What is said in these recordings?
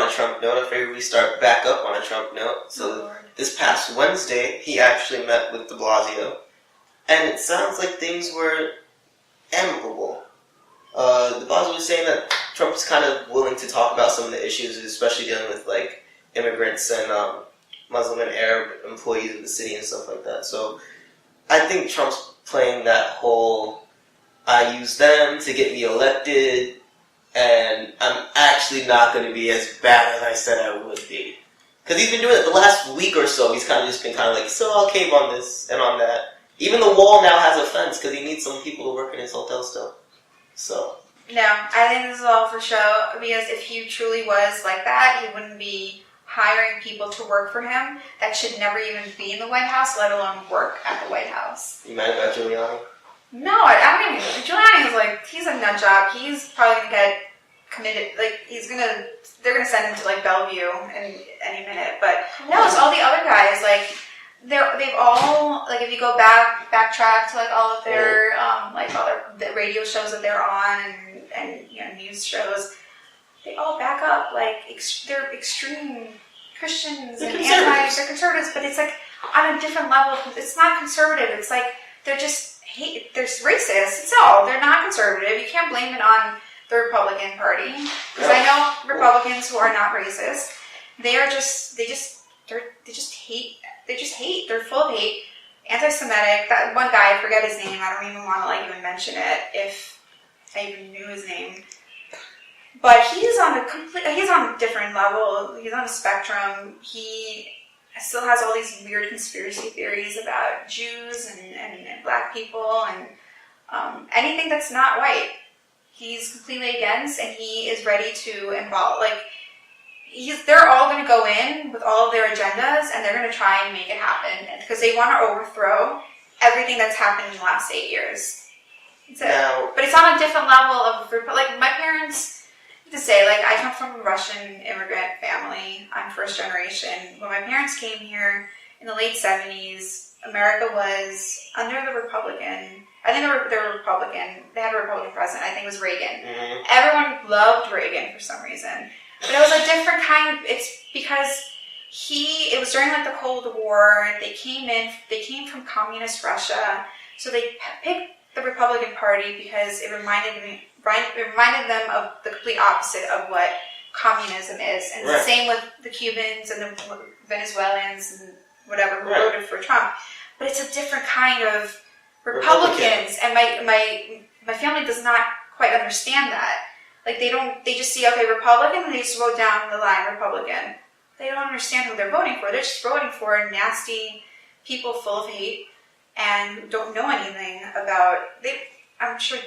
on a Trump note. I figured we start back up on a Trump note. So this past Wednesday, he actually met with de Blasio, and it sounds like things were amicable. De Blasio was saying that Trump was kind of willing to talk about some of the issues, especially dealing with like immigrants and Muslim and Arab employees of the city and stuff like that. So I think Trump's playing that whole I use them to get me elected, and I'm actually not going to be as bad as I said I would be. Because he's been doing it the last week or so. He's kind of just been kind of like, so I'll cave on this and on that. Even the wall now has a fence because he needs some people to work in his hotel still. So. No, I think this is all for show, because if he truly was like that, he wouldn't be hiring people to work for him that should never even be in the White House, let alone work at the White House. You mad about Giuliani? No, I don't even. Giuliani is like, he's a nut job. He's probably going to get committed, like, they're going to send him to, like, Bellevue in any minute. But, no, it's all the other guys, like, they've all, like, if you go backtrack to, like, all of their, like, all the radio shows that they're on and you know, news shows, they all back up, like, they're extreme Christians and they're conservatives, but it's, like, on a different level. It's not conservative. It's, like, they're just they're racist. It's all. They're not conservative. You can't blame it on the Republican Party. Because I know Republicans who are not racist. They just hate. They just hate. They're full of hate. Anti-Semitic. That one guy, I forget his name. I don't even want to, like, even mention it if I even knew his name. But he's on a different level. He's on a spectrum. He still has all these weird conspiracy theories about Jews and black people and anything that's not white. He's completely against, and he is ready to involve. Like, they're all going to go in with all of their agendas, and they're going to try and make it happen because they want to overthrow everything that's happened in the last 8 years. But it's on a different level of, like, my parents. To say, like, I come from a Russian immigrant family. I'm first generation. When my parents came here in the late 70s, America was under the Republican. I think they were Republican. They had a Republican president. I think it was Reagan. Mm-hmm. Everyone loved Reagan for some reason. But it was a different kind of, it's because it was during, like, the Cold War. They came from communist Russia. So they picked the Republican Party because it reminded them of the complete opposite of what communism is. And it's the same with the Cubans and the Venezuelans and whatever who voted for Trump. But it's a different kind of Republicans. And my family does not quite understand that. Like, they just see, okay, Republican, and they just wrote down the line Republican. They don't understand who they're voting for. They're just voting for nasty people full of hate and don't know anything about. I'm sure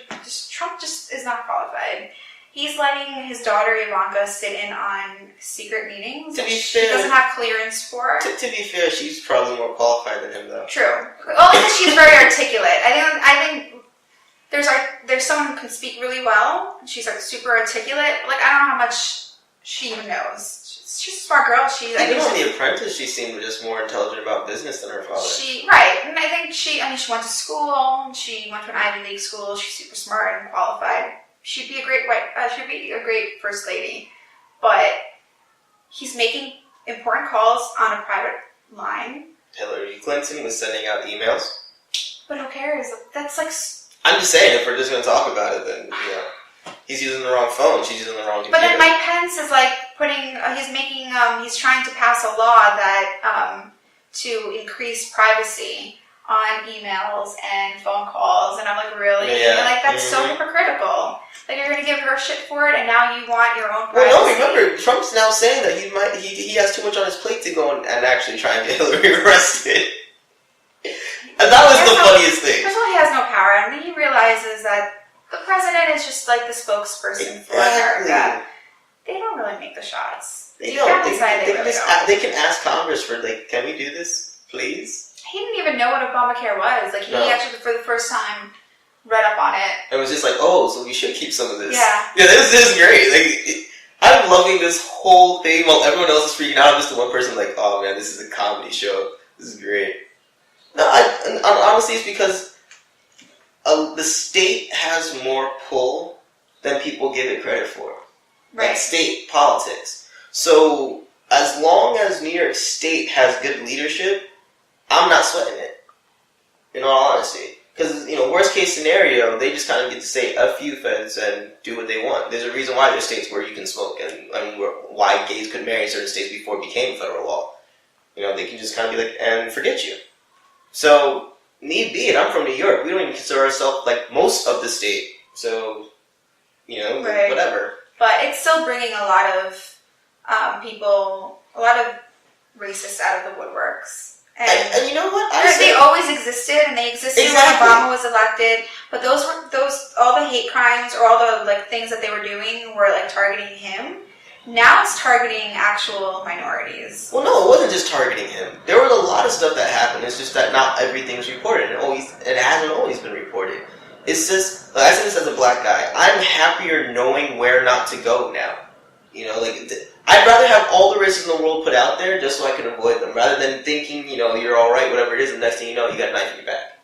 Trump just is not qualified. He's letting his daughter Ivanka sit in on secret meetings. To be fair, she doesn't have clearance for. To be fair, she's probably more qualified than him, though. True. Only because she's very articulate. I think there's someone who can speak really well. She's, like, super articulate. Like, I don't know how much she even knows. She's a smart girl. Even on The Apprentice, she seemed just more intelligent about business than her father. And I think she went to school. She went to an Ivy League school. She's super smart and qualified. She'd be a great first lady. But he's making important calls on a private line. Hillary Clinton was sending out emails. But who cares? That's like. I'm just saying, if we're just going to talk about it, then he's using the wrong phone. She's using the wrong computer. But then Mike Pence is like he's trying to pass a law that to increase privacy on emails and phone calls, and I'm like, really? Yeah. And, like, that's so hypocritical. Like, you're going to give her shit for it, and now you want your own privacy. Well, no, remember, Trump's now saying that he has too much on his plate to go and actually try and get Hillary arrested. And that was the funniest thing. First of all, he has no power. I mean, he realizes that the president is just like the spokesperson for America. They don't really make the shots. They don't. They can ask Congress for, like, can we do this, please? He didn't even know what Obamacare was. Like, he actually, for the first time, read up on it. It was just like, oh, so we should keep some of this. Yeah. Yeah, this is great. Like, I'm loving this whole thing while everyone else is freaking out. I'm just the one person like, oh man, this is a comedy show. This is great. No, honestly, it's because the state has more pull than people give it credit for. Right. Like state politics. So as long as New York State has good leadership, I'm not sweating it. In all honesty. Because, worst case scenario, they just kind of get to say F you feds and do what they want. There's a reason why there's states where you can smoke, and why gays could marry in certain states before it became federal law. They can just kind of be like, and forget you. So, need be it, I'm from New York. We don't even consider ourselves like most of the state. So, right. Whatever. But it's still bringing a lot of people, a lot of racists out of the woodworks. And you know what? They always existed, and they existed exactly. when Obama was elected. But all the hate crimes or all the things that they were doing were targeting him. Now it's targeting actual minorities. Well, no, it wasn't just targeting him. There was a lot of stuff that happened. It's just that not everything's reported. It hasn't always been reported. It's just, I say this as a black guy, I'm happier knowing where not to go now. I'd rather have all the risks in the world put out there just so I can avoid them, rather than thinking, you're all right, whatever it is, and next thing you know, you got a knife in your back.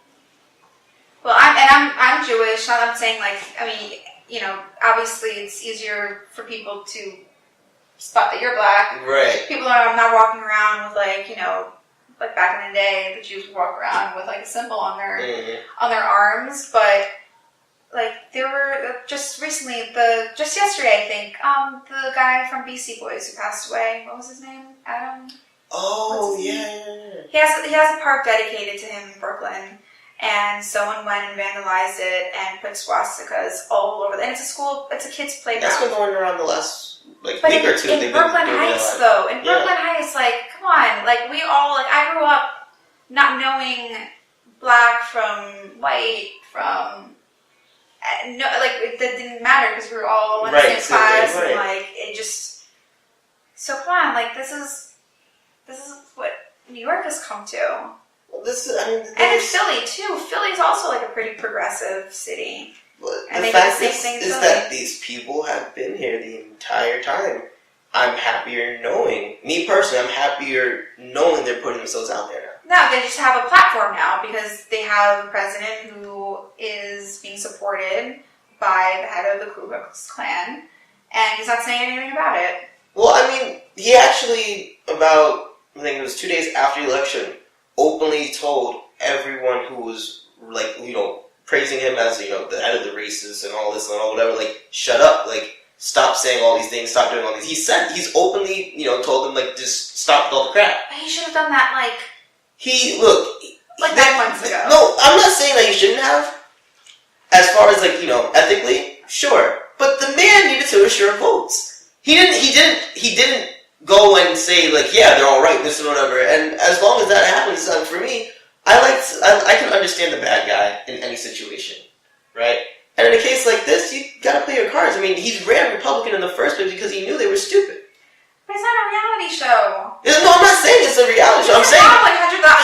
Well, I'm Jewish. Not that I'm saying obviously it's easier for people to spot that you're black. Right. People are not walking around with back in the day, the Jews would walk around with a symbol on their arms, but. There were just recently, just yesterday, I think, the guy from BC Boys who passed away. What was his name? Adam? Oh, yeah. He has a park dedicated to him in Brooklyn, and someone went and vandalized it and put swastikas all over. And it's a kid's playground. That's been going around the last week or two. In Brooklyn Heights, though, Brooklyn Heights, come on, we all I grew up not knowing black from white from. No, it didn't matter because we were all in the same class, and it just. So come on, this is what New York has come to. Well, and it's Philly too. Philly's also a pretty progressive city. But and the fact is that these people have been here the entire time. I'm happier knowing, me personally, I'm happier knowing they're putting themselves out there now. No, they just have a platform now because they have a president who is being supported by the head of the Ku Klux Klan, and he's not saying anything about it. Well, he actually, I think it was 2 days after the election, openly told everyone who was, praising him as, the head of the racists and all this and all whatever, shut up, stop saying all these things, stop doing all these. He's openly, told them, just stop with all the crap. But he should have done that, 9 months ago. No, I'm not saying that he shouldn't have. As far as, ethically, sure. But the man needed to assure votes. He didn't go and say, yeah, they're all right, this and whatever. And as long as that happens, for me, I can understand the bad guy in any situation, right? And in a case like this, you gotta play your cards. He ran Republican in the first place because he knew they were stupid. But it's not a reality show. No, I'm not saying it's a reality show. I'm saying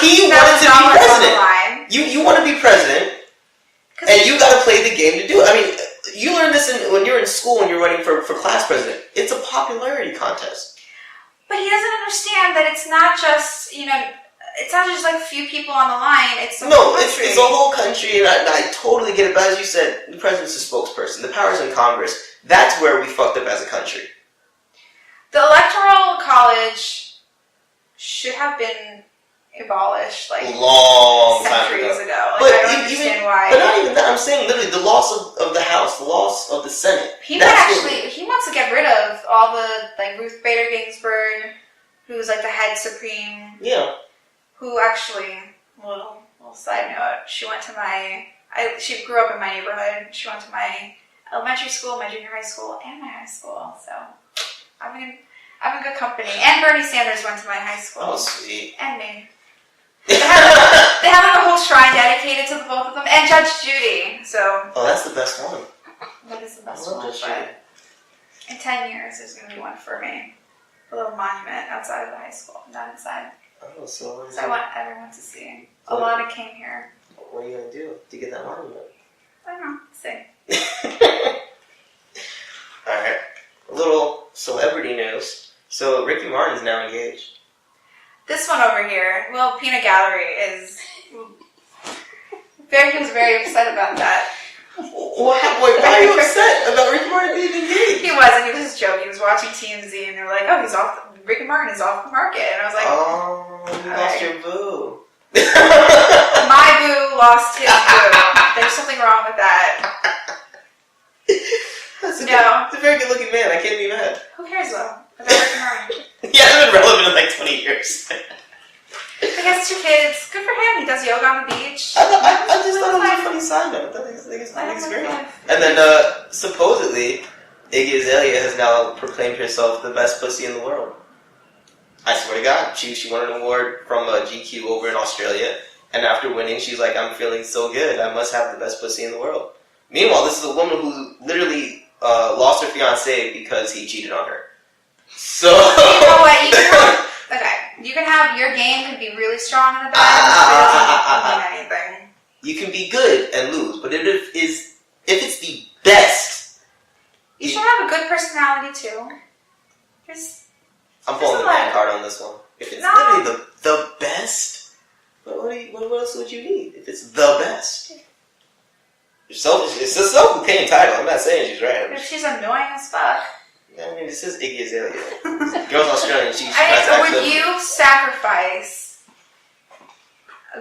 he wanted to be president. You want to be president, and you got to play the game to do it. You learn this when you're in school and you're running for class president. It's a popularity contest. But he doesn't understand that it's not just, it's not just a few people on the line. It's the whole country. It's the whole country, and I totally get it. But as you said, the president's a spokesperson. The power's in Congress. That's where we fucked up as a country. The Electoral College should have been abolished long centuries time ago. But I don't understand why. But not even that. I'm saying literally the loss of the House, the loss of the Senate. He wants to get rid of all the Ruth Bader Ginsburg, who's the head supreme. Yeah. Who actually, little side note, she grew up in my neighborhood. She went to my elementary school, my junior high school, and my high school. So I'm in good company. And Bernie Sanders went to my high school. Oh, sweet. And me. They have a whole shrine dedicated to the both of them, and Judge Judy. So. Oh, that's the best one. That is the best one. But in 10 years, there's going to be one for me. A little monument outside of the high school, not inside. Oh, so I want everyone to see. Alanna came here. What are you going to do to get that monument? I don't know. See. Alright. A little celebrity news. So, Ricky Martin's now engaged. This one over here, Peanut Gallery is... he was very upset about that. Why are you upset about Rick Martin being engaged? He wasn't. He was just joking. He was watching TMZ, and they were like, "Oh, Rick Martin is off the market." And I was like, "Oh, you lost your boo." My boo lost his boo. There's something wrong with that. It's a very good-looking man. I can't be mad. Who cares though about Rick Martin? He hasn't been relevant in like 20 years. He has 2 kids. Good for him. He does yoga on the beach. I just thought it was a funny side note. I think it's great. And then supposedly, Iggy Azalea has now proclaimed herself the best pussy in the world. I swear to God, she won an award from GQ over in Australia, and after winning, she's like, "I'm feeling so good. I must have the best pussy in the world." Meanwhile, this is a woman who literally lost her fiance because he cheated on her. So you know what? You can have your game can be really strong in the bed, but it doesn't mean anything. You can be good and lose, but if it's the best, you should have a good personality too. I'm pulling the man card on this one. If it's literally the best, what else would you need? If it's the best, it's a self-contained title. I'm not saying she's right. But if she's annoying as fuck. I mean, this is Iggy Azalea. Girl's Australian. Would you sacrifice a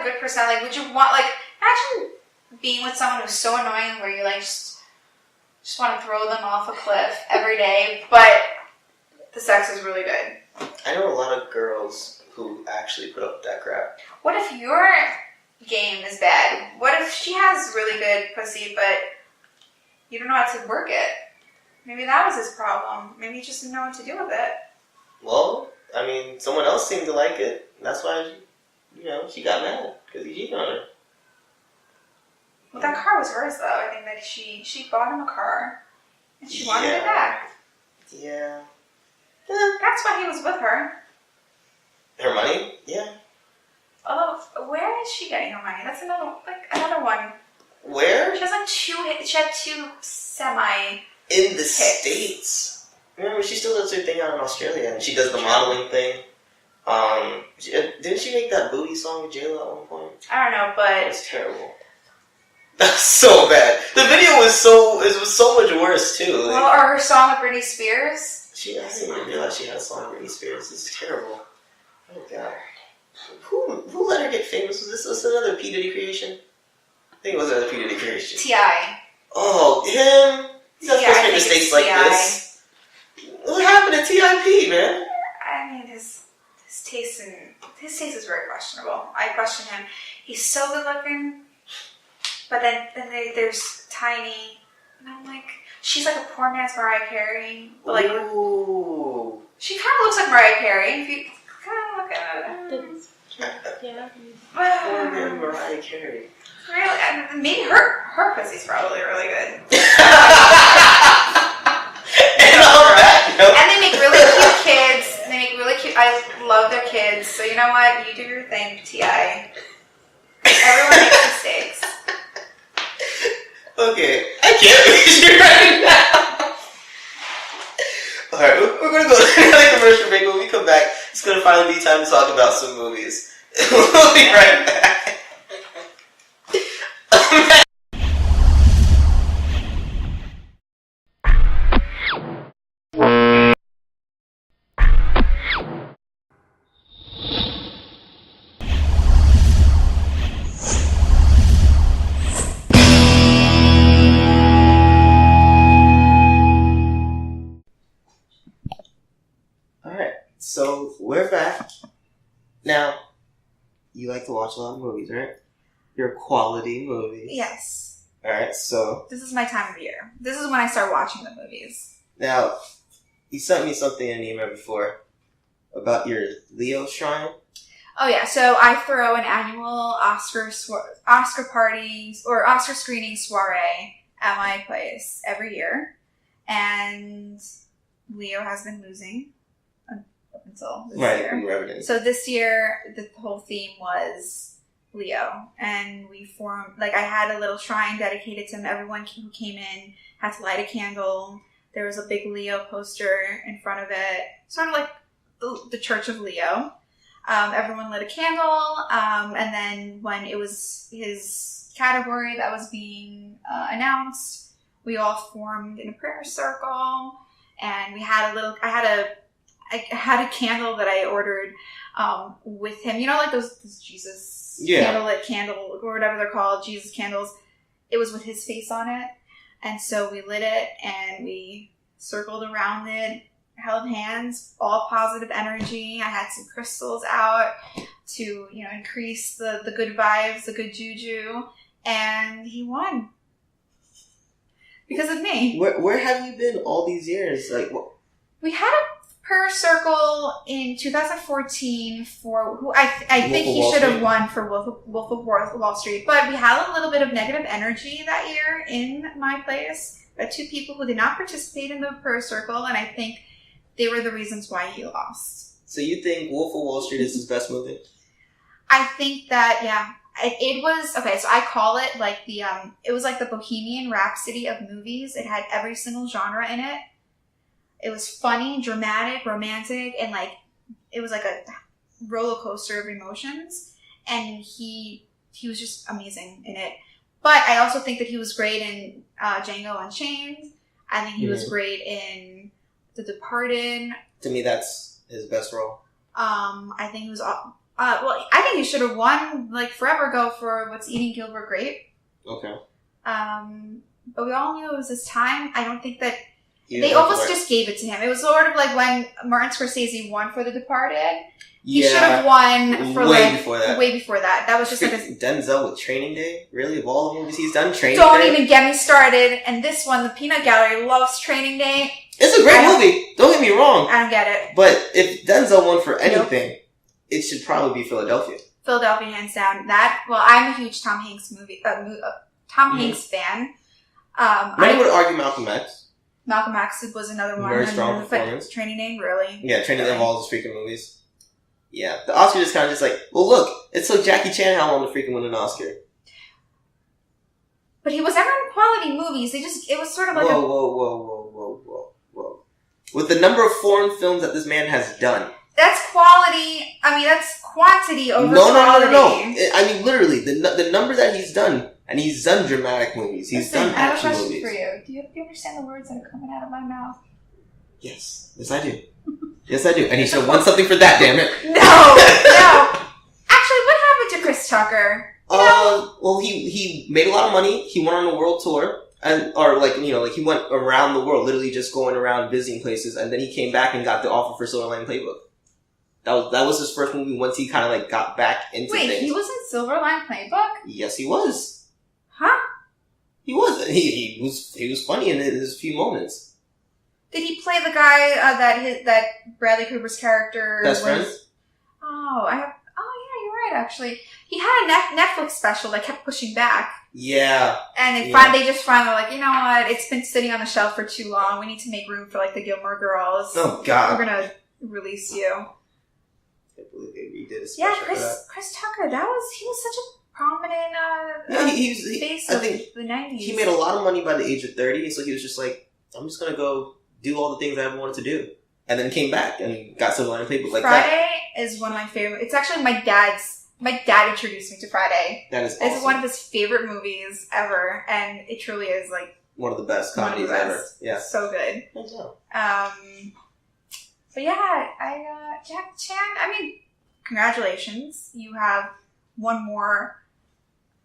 good personality? Would you want, like, imagine being with someone who's so annoying where you like just want to throw them off a cliff every day, but the sex is really good. I know a lot of girls who actually put up with that crap. What if your game is bad? What if she has really good pussy, but you don't know how to work it? Maybe that was his problem. Maybe he just didn't know what to do with it. Well, I mean, someone else seemed to like it. That's why, she got mad because he cheated on her. Well, that car was hers, though. I think that she bought him a car, and she wanted it back. Yeah. That's why he was with her. Her money? Yeah. Although, where is she getting her money? That's another one. Where? She has she had 2 semi... In the States. Remember, she still does her thing out in Australia, and she does the modeling thing. Didn't she make that booty song with J-Lo at one point? I don't know, but... It was terrible. That's so bad. The video was so much worse, too. Well, or her song with Britney Spears. I didn't even realize she had a song with Britney Spears. This is terrible. Oh, God. Who let her get famous? Was this another P. Diddy creation? I think it was another P. Diddy creation. T.I. Oh, him? He's not supposed to make mistakes like this. What happened to T.I.P., man? I mean, his taste is very questionable. I question him. He's so good looking, but then there's Tiny, and I'm like, she's like a poor man's Mariah Carey. But ooh. She kind of looks like Mariah Carey. If you kind of look at it. Yeah. Poor man Mariah Carey. Really? Maybe her pussy's probably really good. And they make really cute kids. I love their kids. So you know what? You do your thing, T.I. Everyone makes mistakes. Okay. I can't reach you right now. Alright, we're going to go to another commercial break. When we come back, it's going to finally be time to talk about some movies. We'll be right back. So, we're back. Now, you like to watch a lot of movies, right? Your quality movies. Yes. Alright, so... This is my time of year. This is when I start watching the movies. Now, you sent me something in an email before about your Leo shrine. Oh yeah, so I throw an annual Oscar party or Oscar screening soiree at my place every year. And Leo has been losing until this year. So this year, the whole theme was Leo. And we formed, I had a little shrine dedicated to him. Everyone who came in had to light a candle. There was a big Leo poster in front of it. Sort of like the Church of Leo. Everyone lit a candle, and then when it was his category that was being announced, we all formed in a prayer circle, and we had I had a candle that I ordered with him. You know, like those Jesus candlelit candle or whatever they're called, Jesus candles. It was with his face on it, and so we lit it and we circled around it, held hands, all positive energy. I had some crystals out to, increase the good vibes, the good juju, and he won because of me. Where have you been all these years? Like, what? We had a prayer circle in 2014 for who I think he should have won for Wolf of Wall Street, but we had a little bit of negative energy that year in my place. We had 2 people who did not participate in the prayer circle, and I think they were the reasons why he lost. So you think Wolf of Wall Street is his best movie? I think that, yeah. It was, okay, so I call it like it was like the Bohemian Rhapsody of movies. It had every single genre in it. It was funny, dramatic, romantic, and it was like a roller coaster of emotions. And he was just amazing in it. But I also think that he was great in Django Unchained. I think he was great in The Departed. To me, that's his best role. I think he was. I think he should have won forever ago for What's Eating Gilbert Grape. Okay. But we all knew it was his time. I don't think that they almost just gave it to him. It was sort of like when Martin Scorsese won for The Departed. He should have won for before that. Way before that. That was just Denzel with Training Day. Really, of all the movies he's done, Training Day. Don't even get me started. And this one, the Peanut Gallery loves Training Day. It's a great movie. Don't get me wrong. I don't get it. But if Denzel won for anything, it should probably be Philadelphia. Philadelphia, hands down. I'm a huge Tom Hanks Hanks fan. Many would argue Malcolm X. Malcolm X was another one. Very strong performance. Training Day, really. Yeah, Training Day of all those freaking movies. Yeah, the Oscar is kind of just like, well, look, it's so Jackie Chan how long to freaking win an Oscar. But he was never in quality movies. It was sort of like whoa. With the number of foreign films that this man has done. That's quality. I mean, that's quantity over quality. No. I mean, literally, the number that he's done, and he's done dramatic movies. He's done action movies. I have a question for you. Do you understand the words that are coming out of my mouth? Yes, I do. Yes, I do. And he should have won something for that, damn it. No. Actually, what happened to Chris Tucker? Well, he made a lot of money. He went on a world tour. He went around the world, literally just going around visiting places, and then he came back and got the offer for Silver Lining Playbook. That was his first movie once he kind of got back into things. Wait, he was in Silver Lining Playbook? Yes, he was. Huh? He was. He was funny in his few moments. Did he play the guy that Bradley Cooper's character Best was? Friend? Oh, yeah, you're right. Actually, he had a Netflix special that kept pushing back. Yeah. And they just finally were like, you know what? It's been sitting on the shelf for too long. We need to make room for the Gilmore Girls. Oh God. We're gonna release you. I can't believe they redid a special. Yeah, Chris Tucker. He was such a prominent face of the 90s. He made a lot of money by the age of 30, so he was just like, I'm just gonna go do all the things I ever wanted to do. And then came back and got Silver Lining Playbook like Friday that. Is one of my favorite. It's actually my dad introduced me to Friday. That is awesome. It's one of his favorite movies ever, and it truly is one of the best comedies ever. Yeah. So good. But yeah, Jackie Chan, I mean, congratulations. You have one more.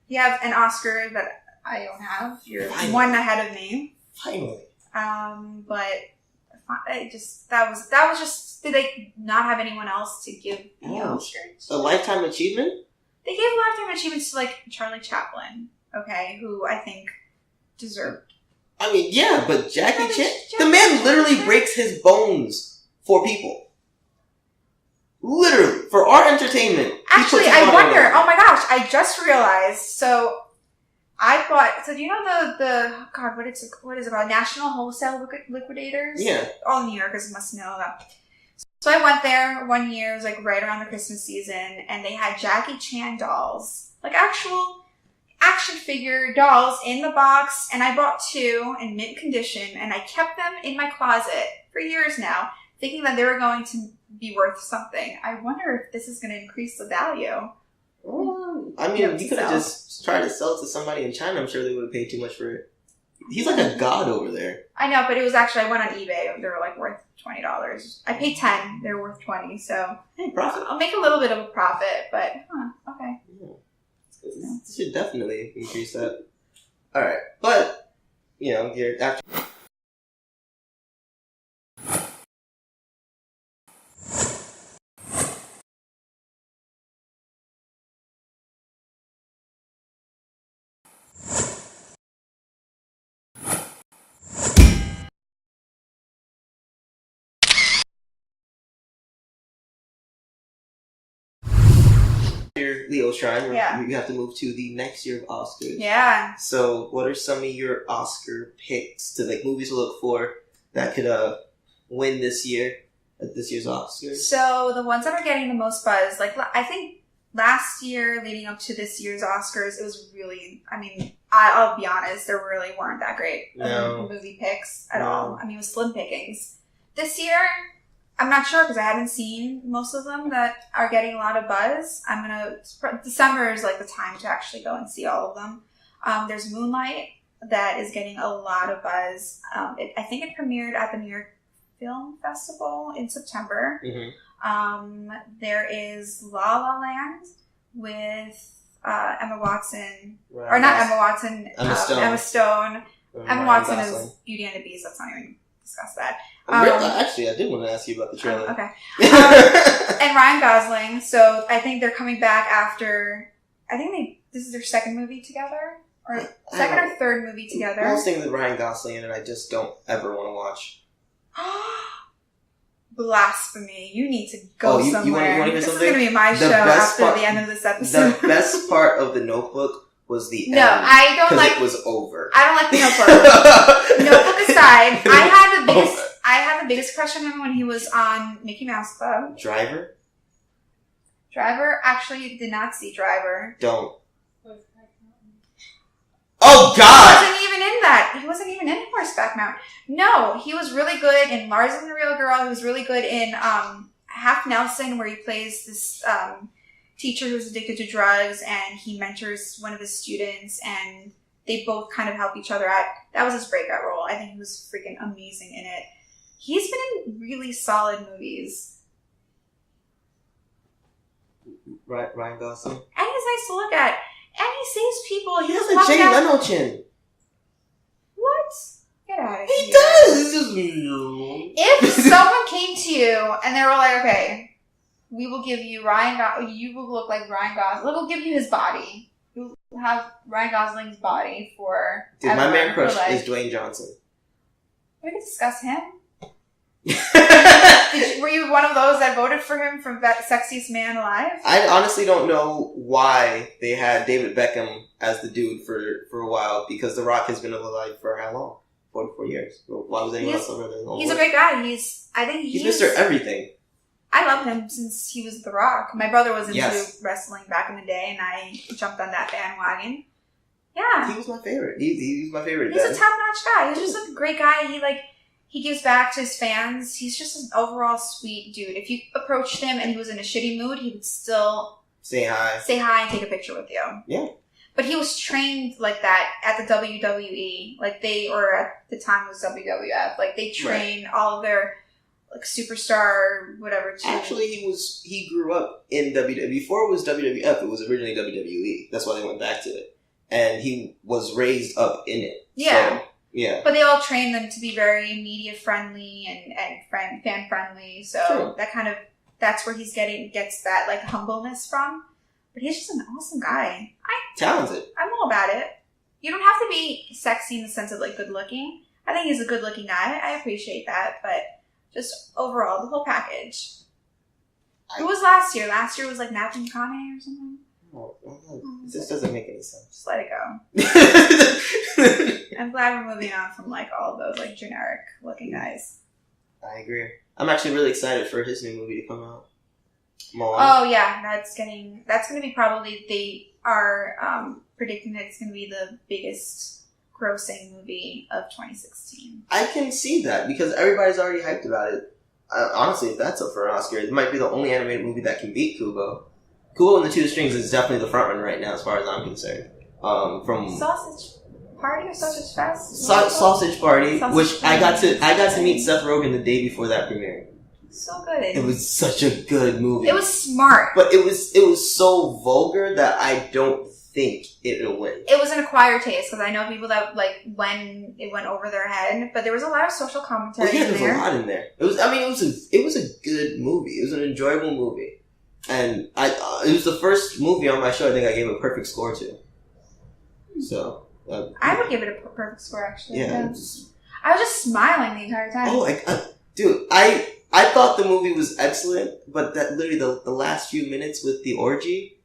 You have an Oscar that I don't have. You're one ahead of me. Finally. But that was just, did they not have anyone else to give the Oscar to? A Lifetime Achievement? They gave Lifetime Achievements to Charlie Chaplin, okay, who I think deserved. I mean, yeah, but Jackie Chan, the man literally breaks his bones for people. Literally, for our entertainment. Actually, I wonder, oh my gosh, I just realized, so do you know God, what is it called? National Wholesale Liquidators? Yeah. All New Yorkers must know that. So I went there one year, it was right around the Christmas season, and they had Jackie Chan dolls. Actual action figure dolls in the box, and I bought 2 in mint condition, and I kept them in my closet for years now, thinking that they were going to be worth something. I wonder if this is going to increase the value. I mean, you could have just tried to sell it to somebody in China. I'm sure they would have paid too much for it. He's like a god over there. I know, but it was actually, I went on eBay. They were like worth $20. I paid $10. They're worth $20. So hey, profit. I'll make a little bit of a profit, but okay. Yeah. This should definitely increase that. All right, but you're after. Leo's Shrine, you have to move to the next year of Oscars. Yeah. So, what are some of your Oscar picks to movies to look for that could win this year at this year's Oscars? So the ones that are getting the most buzz, I think last year leading up to this year's Oscars, it was really. I mean, I'll be honest, there really weren't that great movie picks at all. I mean, it was slim pickings. This year, I'm not sure because I haven't seen most of them that are getting a lot of buzz. December is the time to actually go and see all of them. There's Moonlight that is getting a lot of buzz. I think it premiered at the New York Film Festival in September. Mm-hmm. There is La La Land with Emma Watson, or not Emma Watson, Emma Stone. Emma Watson is Beauty and the Beast. Let's not even discuss that. Actually, I did want to ask you about the trailer. Okay. And Ryan Gosling. So I think they're coming back after. I think this is their second movie together, or second or third movie together. Most things with Ryan Gosling in it, I just don't ever want to watch. Blasphemy! You need to go somewhere. You want to hear this something? Is going to be my show after the end of this episode. The best part of The Notebook was the end. No, I don't like. It was over. I don't like The Notebook. Notebook aside, I had the biggest crush on him when he was on Mickey Mouse Club. Driver? Actually, did not see Driver. Don't. Oh, God! He wasn't even in that. He wasn't even in Horseback Mountain. No, he was really good in Lars and the Real Girl. He was really good in Half Nelson, where he plays this teacher who's addicted to drugs, and he mentors one of his students, and they both kind of help each other out. That was his breakout role. I think he was freaking amazing in it. He's been in really solid movies. Ryan Gosling? And he's nice to look at. And he saves people. He has a Jay Leno chin. What? Get out of here. He does! If someone came to you and they were like, okay, we will give you you will look like Ryan Gosling. We'll give you his body. You'll have Ryan Gosling's body for... Dude, my man crush is Dwayne Johnson. We could discuss him. Were you one of those that voted for him from Sexiest Man Alive? I honestly don't know why they had David Beckham as the dude for a while, because The Rock has been alive for how long? 44 years. Why was anyone else over there? He's a great guy. He's Mr. Everything. I loved him since he was The Rock. My brother was into wrestling back in the day, and I jumped on that bandwagon. Yeah. He was my favorite. He was my favorite. He's a top-notch guy. He's just a great guy. He gives back to his fans. He's just an overall sweet dude. If you approached him and he was in a shitty mood, he would still say hi and take a picture with you. Yeah. But he was trained like that at the WWE. Or at the time it was WWF. They train all of their superstar whatever. Actually, he grew up in WWE. Before it was WWF, it was originally WWE. That's why they went back to it. And he was raised up in it. Yeah. So, yeah. But they all train them to be very media friendly and fan friendly. So that's where gets that humbleness from. But he's just an awesome guy. Talented. I'm all about it. You don't have to be sexy in the sense of good looking. I think he's a good looking guy. I appreciate that, but just overall, the whole package. Who was last year? Last year was Matthew McConaughey or something. This doesn't make any sense. Just let it go. I'm glad we're moving on from all of those generic looking guys. I agree. I'm actually really excited for his new movie to come out. Oh yeah, that's going to be probably, they are predicting that it's going to be the biggest grossing movie of 2016. I can see that because everybody's already hyped about it. honestly, if that's up for an Oscar, it might be the only animated movie that can beat Kubo. Kubo and the Two Strings is definitely the front runner right now, as far as I'm concerned. From Sausage Party or Sausage Fest? Sausage Party, Sausage which Party. I got to meet Seth Rogen the day before that premiere. So good. It was such a good movie. It was smart, but it was so vulgar that I don't think it'll win. It was an acquired taste because I know people that like when it went over their head, but there was a lot of social commentary. Well, yeah, there was a lot in there. It was a good movie. It was an enjoyable movie, and it was the first movie on my show I think I gave a perfect score to. So I would give it a perfect score actually. Yeah, I was just smiling the entire time. Oh, dude, I thought the movie was excellent, but that literally the last few minutes with the orgy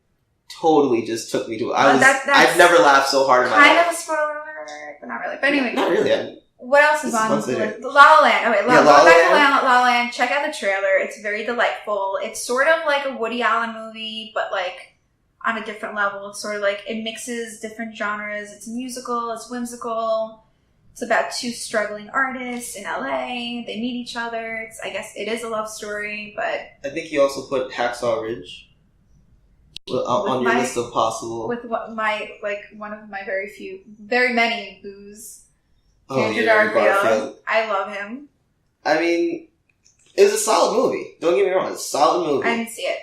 totally just took me to it. I've never laughed so hard in my life. Kind of a spoiler alert, but not really. But anyway, not really. What else is on the list? La La Land. Okay, going back to La La Land. Check out the trailer. It's very delightful. It's sort of like a Woody Allen movie, but like on a different level. It's sort of like it mixes different genres. It's musical. It's whimsical. It's about two struggling artists in LA. They meet each other. I guess it is a love story, but I think you also put Hacksaw Ridge on your list of possible. With one of my very many boos. Oh, Andrew yeah, Garfield. I love him. I mean, it was a solid movie. Don't get me wrong, it's a solid movie. I didn't see it,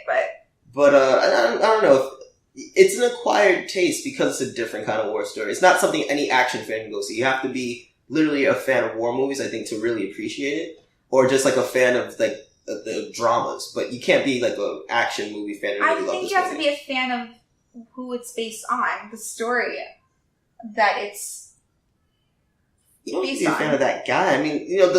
but I don't know. It's an acquired taste because it's a different kind of war story. It's not something any action fan can go see. You have to be literally a fan of war movies, I think, to really appreciate it, or just like a fan of like the dramas. But you can't be like an action movie fan. And really I think you have to be a fan of who it's based on, the story that it's. You don't have to be a fan of that guy. I mean, you know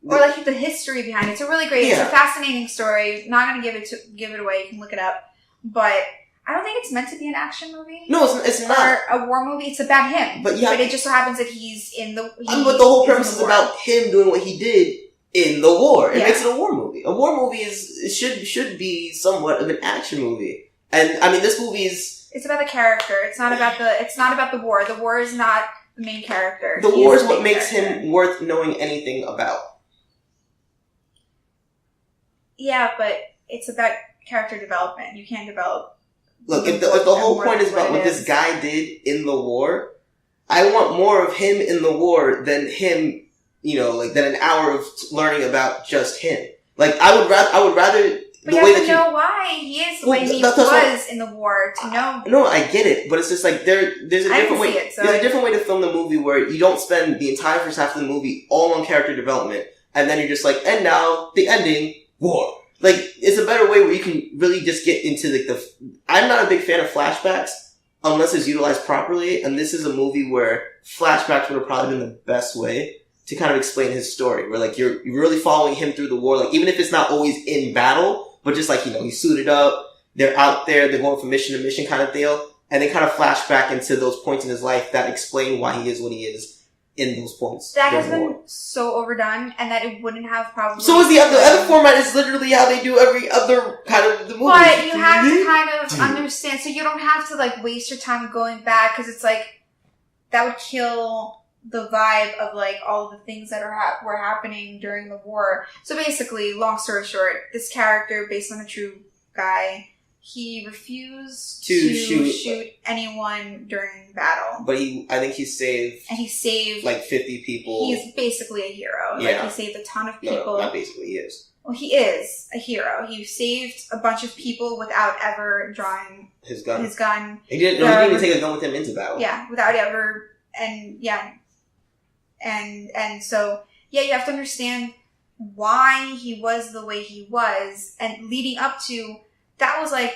or like the history behind it. It's a really great. Yeah. It's a fascinating story. Not going to give it away. You can look it up, but I don't think it's meant to be an action movie. No, it's not. Or a war movie. It's about him. But it just so happens that he's in the. But the whole premise is about him doing what he did in the war. It makes it a war movie. A war movie should be somewhat of an action movie. And I mean, this movie is. It's about the character. It's not about the war. The war is not the main character. The war is what makes him worth knowing anything about. Yeah, but it's about character development. You can't develop. Look, if the whole point is about what this guy did in the war, I want more of him in the war than him, than an hour of learning about just him. Like, I would rather. But you have to know why he is the way he was in the war to know. No, I get it, but it's just like there's a different way. There's a different way to film the movie where you don't spend the entire first half of the movie all on character development, and then you're just like, and now the ending, war. Like, it's a better way where you can really just get into like I'm not a big fan of flashbacks unless it's utilized properly, and this is a movie where flashbacks would have probably been the best way to kind of explain his story, where like you're really following him through the war, like even if it's not always in battle. But just like, he's suited up, they're out there, they're going from mission to mission kind of deal, and they kind of flash back into those points in his life that explain why he is what he is in those points. That has been so overdone, and that it wouldn't have probably... So is the other format is literally how they do every other kind of the movie. But you have to kind of understand, so you don't have to like waste your time going back, because it's like, that would kill the vibe of like all of the things that were happening during the war. So basically, long story short, this character, based on a true guy, he refused to shoot anyone during battle. But I think he saved... And he saved... like 50 people. He's basically a hero. Yeah. Like, he saved a ton of people. No, not basically, he is. Well, he is a hero. He saved a bunch of people without ever drawing his gun. He didn't even take a gun with him into battle. Yeah, without ever... And so, yeah, you have to understand why he was the way he was, and leading up to, that was what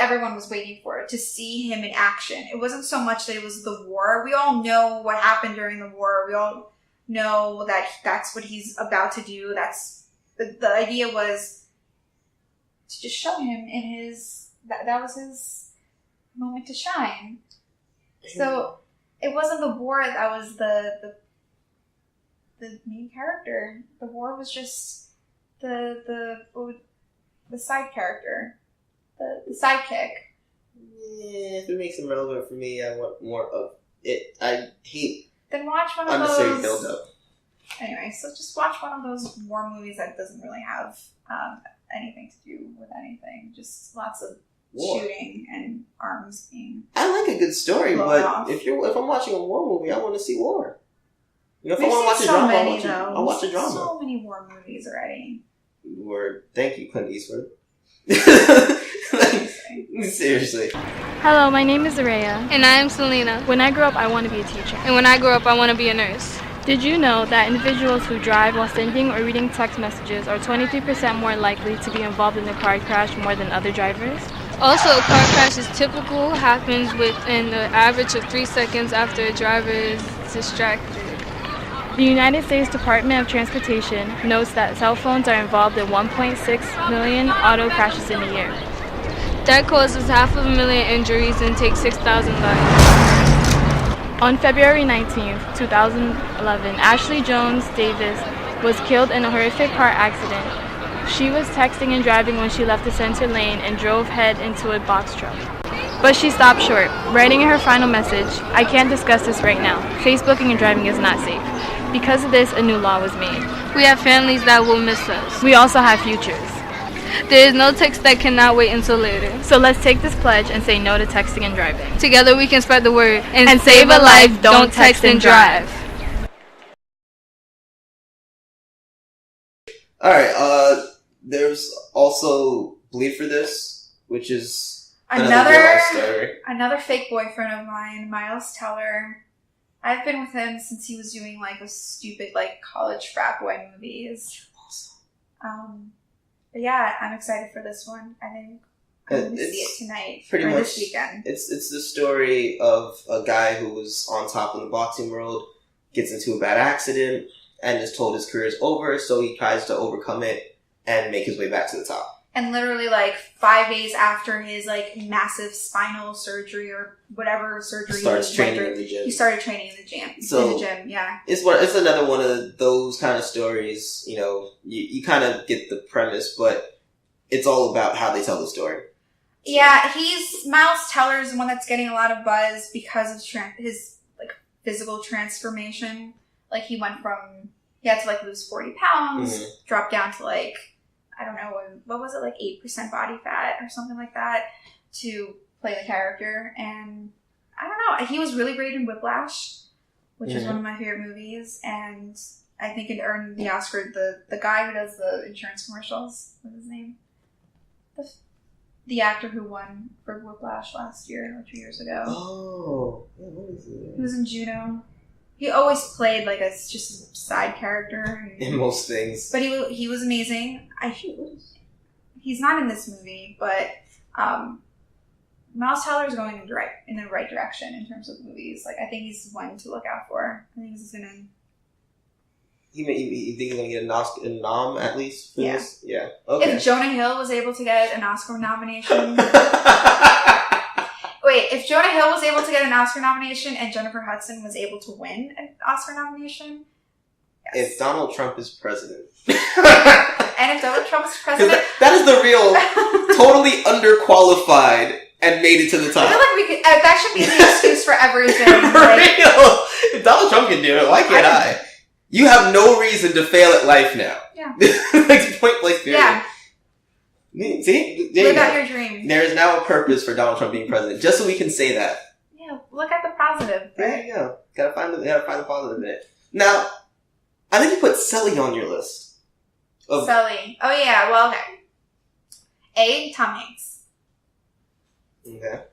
everyone was waiting for, to see him in action. It wasn't so much that it was the war. We all know what happened during the war. We all know that that's what he's about to do. That's, the idea was to just show him in his, that was his moment to shine. So, it wasn't the war that was the main character. The war was just the side character, the sidekick. Yeah, if it makes him relevant for me, I want more of it. I hate then watch one of unnecessary those build-up. Anyway, so just watch one of those war movies that doesn't really have anything to do with anything. Just lots of shooting and arms being. I like a good story, but off. if I'm watching a war movie, I want to see war. You know, if I want to watch a drama, I'll watch a drama. So many war movies already. Thank you, Clint Eastwood. Seriously. Hello, my name is Araya. And I am Selena. When I grow up, I want to be a teacher. And when I grow up, I want to be a nurse. Did you know that individuals who drive while sending or reading text messages are 23% more likely to be involved in a car crash more than other drivers? Also, a car crash is typical, happens within the average of 3 seconds after a driver is distracted. The United States Department of Transportation notes that cell phones are involved in 1.6 million auto crashes in a year. That causes 500,000 injuries and takes 6,000 lives. On February 19, 2011, Ashley Jones Davis was killed in a horrific car accident. She was texting and driving when she left the center lane and drove head into a box truck. But she stopped short, writing in her final message, "I can't discuss this right now. Facebooking and driving is not safe." Because of this, a new law was made. We have families that will miss us. We also have futures. There is no text that cannot wait until later. So let's take this pledge and say no to texting and driving. Together we can spread the word and save a life. Don't text and drive. Alright, there's also Bleed for This, which is another real-life story. Another fake boyfriend of mine, Miles Teller. I've been with him since he was doing like those stupid like college frat boy movies. But yeah, I'm excited for this one. I think I'm going to see it tonight or this weekend. It's the story of a guy who was on top in the boxing world, gets into a bad accident, and is told his career is over, so he tries to overcome it and make his way back to the top. And literally, like, 5 days after his, like, massive spinal surgery or whatever surgery he started training in the gym. He started training in the gym. Yeah. It's another one of those kind of stories, you know, you kind of get the premise, but it's all about how they tell the story. Yeah, Miles Teller is the one that's getting a lot of buzz because of his, like, physical transformation. Like, he had to, like, lose 40 pounds, drop down to, like, I don't know, what was it, like 8% body fat or something like that to play the character. And I don't know, he was really great in Whiplash, which is one of my favorite movies. And I think it earned the Oscar, the guy who does the insurance commercials, what's his name? The actor who won for Whiplash last year or 2 years ago. Oh, yeah, what is it? He was in Juno. He always played like just a side character in most things, but he was amazing. He's not in this movie, but Miles Teller is going in the right direction in terms of movies. Like I think he's one to look out for. I think he's gonna. You think he's gonna get a nom at least for this? Yeah. Okay. If Jonah Hill was able to get an Oscar nomination. Wait, if Jonah Hill was able to get an Oscar nomination and Jennifer Hudson was able to win an Oscar nomination? Yes. If Donald Trump is president. And if Donald Trump is president... That is the real, totally underqualified and made it to the top. I feel like that should be the excuse for everything. For real! If Donald Trump can do it, why can't I? You have no reason to fail at life now. Yeah. Like, point blank period. Yeah. See? Live out your dream. There is now a purpose for Donald Trump being president, just so we can say that. Yeah, look at the positive. Right? There you go. Gotta find the positive in it. Now, I think you put Sully on your list. Sully. Oh yeah, well, okay. Tom Hanks. Okay.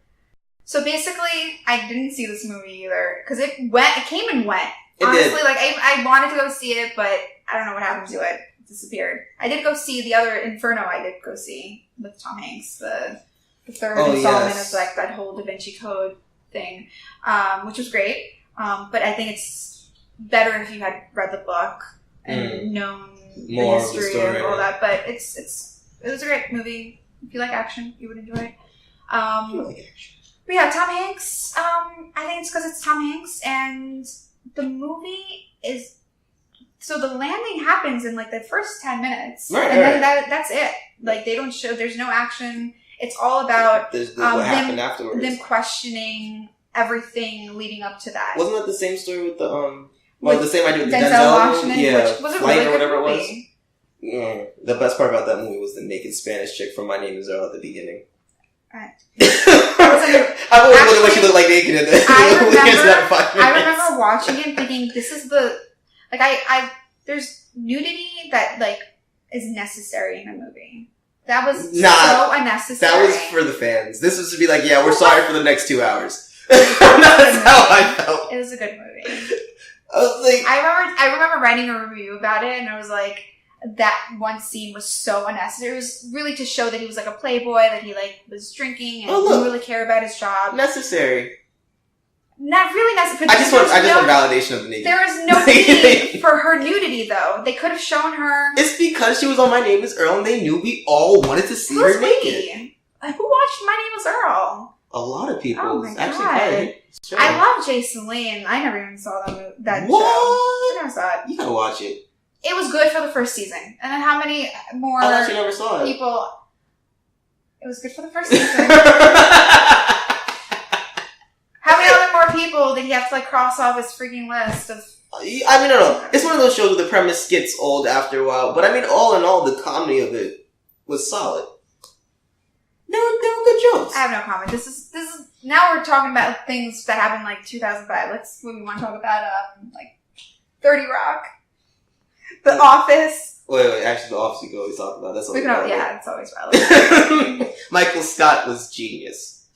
So basically, I didn't see this movie either, because it came and went. It Honestly, did. like, I wanted to go see it, but I don't know what happened to it. Disappeared. I did go see the other Inferno. I did go see with Tom Hanks, the third installment of like that whole Da Vinci Code thing, which was great. But I think it's better if you had read the book and known more the history of all that. But it was a great movie. If you like action, you would enjoy it. But yeah, Tom Hanks. I think it's because it's Tom Hanks, and the movie is. So the landing happens in like the first 10 minutes, then that's it. Like they don't show. There's no action. It's all about what happened afterwards. Them questioning everything leading up to that. Wasn't that the same story with the Well, the same I did with Denzel Washington, which was a Flight really or whatever good it movie. was. Yeah. The best part about that movie was the naked Spanish chick from My Name Is Earl at the beginning. Right. I always wondered what she looked like naked in it. I remember watching it thinking, this is the... Like, there's nudity that, like, is necessary in a movie. That was so unnecessary. That was for the fans. This was to be like, yeah, we're sorry for the next 2 hours. That's how I felt. It was a good movie. I was like... I remember writing a review about it, and I was like, that one scene was so unnecessary. It was really to show that he was like a playboy, that he like was drinking and didn't really care about his job. Necessary. Not really necessary. I just want validation of the nudity. There was no need for her nudity, though. They could have shown her. It's because she was on My Name Is Earl, and they knew we all wanted to see her naked. Who watched My Name Is Earl? A lot of people. Oh my God. Sure. I love Jason Lee, and I never even saw that show. What? I never saw it. You gotta watch it. It was good for the first season. And then how many more I actually never saw it. People... It was good for the first season. How many other more people did he have to like cross off his freaking list of... I mean, no. It's one of those shows where the premise gets old after a while. But I mean, all in all, the comedy of it was solid. They were good jokes. I have no comment. This is now we're talking about things that happened like 2005. Let's we want to talk about like 30 Rock, The Office. Wait. Actually, The Office we can always talk about. That's always relevant. Yeah, it's always relevant. Michael Scott was genius.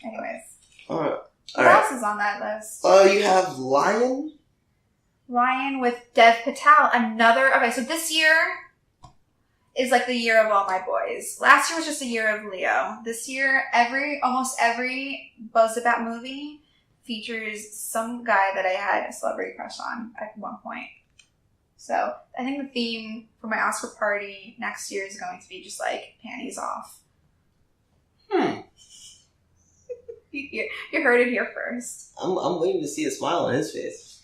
Anyways, all right. What else is on that list? You have Lion with Dev Patel. Okay, so this year is like the year of all my boys. Last year was just a year of Leo. This year, almost every Buzz About movie features some guy that I had a celebrity crush on at one point. So I think the theme for my Oscar party next year is going to be just like panties off. You heard it here first. I'm waiting to see a smile on his face.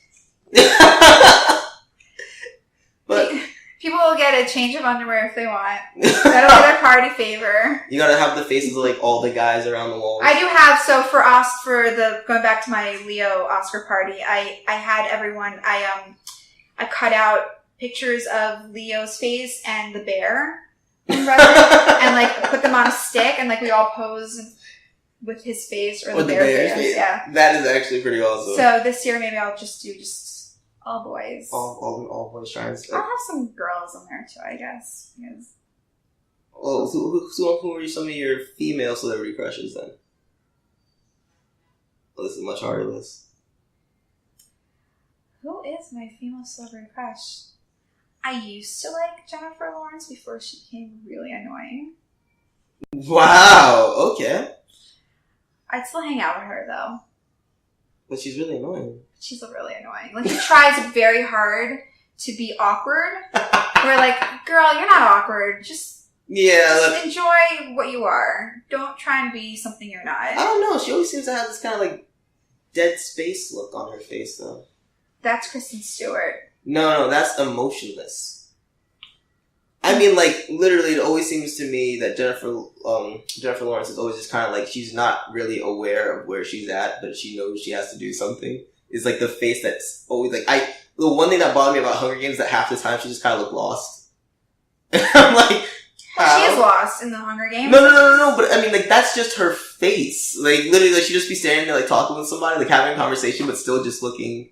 But people will get a change of underwear if they want. That'll be their party favor. You gotta have the faces of like all the guys around the walls. I do have, so for us, going back to my Leo Oscar party, I had everyone, I cut out pictures of Leo's face and the bear and like put them on a stick and like we all pose with his face or the bear's face. Yeah. That is actually pretty awesome. So this year maybe I'll just do all boys. All boys shrines. I'll have some girls in there too, I guess. Because... Oh, who are some of your female celebrity crushes then? Well, this is a much harder list. Who is my female celebrity crush? I used to like Jennifer Lawrence before she became really annoying. Wow, okay. I'd still hang out with her though. But she's really annoying. She's really annoying. Like, she tries very hard to be awkward. We're like, girl, you're not awkward. Just enjoy what you are. Don't try and be something you're not. I don't know. She always seems to have this kind of like dead space look on her face though. That's Kristen Stewart. No, that's emotionless. I mean, like, literally, it always seems to me that Jennifer Lawrence is always just kind of like, she's not really aware of where she's at, but she knows she has to do something. It's like the face that's always like, the one thing that bothered me about Hunger Games is that half the time she just kind of looked lost. I'm like, how? She is lost in the Hunger Games. No, but I mean, like, that's just her face. Like, literally, like, she'd just be standing there, like, talking with somebody, like, having a conversation, but still just looking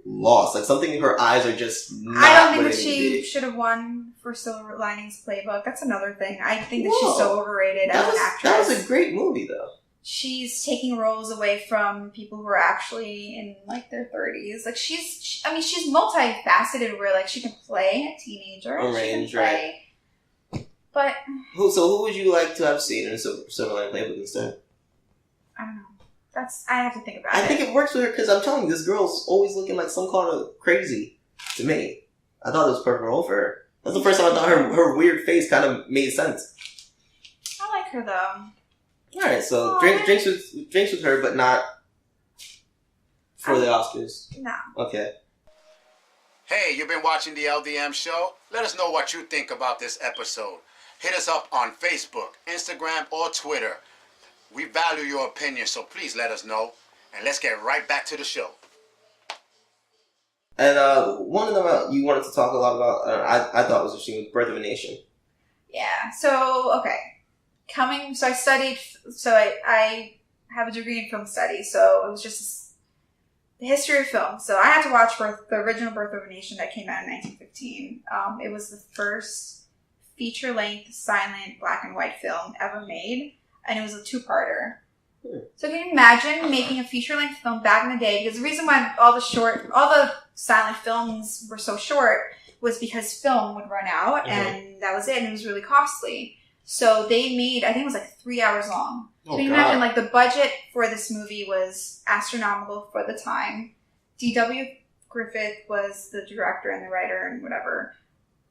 lost. Like, something in her eyes are just not I don't think what that it she should have won for Silver Linings Playbook. That's another thing. I think that she's so overrated as an actress. That was a great movie, though. She's taking roles away from people who are actually in, like, their 30s. Like, she's multifaceted where, like, she can play a teenager. Range, right. But... Who would you like to have seen in Silver Linings Playbook instead? I don't know. I have to think about it. I think it works with her because I'm telling you, this girl's always looking like some kind of crazy to me. I thought it was a perfect role for her. That's the first time I thought her weird face kind of made sense. I like her though. Alright, so drinks with her, but not for the Oscars. No. Okay. Hey, you've been watching the LDM Show? Let us know what you think about this episode. Hit us up on Facebook, Instagram, or Twitter. We value your opinion, so please let us know. And let's get right back to the show. And one of them you wanted to talk a lot about, I thought was interesting, was Birth of a Nation. Yeah. So, okay. I have a degree in film studies, so it was just the history of film. So I had to watch the original Birth of a Nation that came out in 1915. It was the first feature-length, silent, black and white film ever made, and it was a two-parter. So can you imagine making a feature-length film back in the day? Because the reason why all the silent films were so short was because film would run out, and that was it, and it was really costly. So they made, I think it was like 3 hours long. So you imagine, like, the budget for this movie was astronomical for the time. D.W. Griffith was the director and the writer and whatever.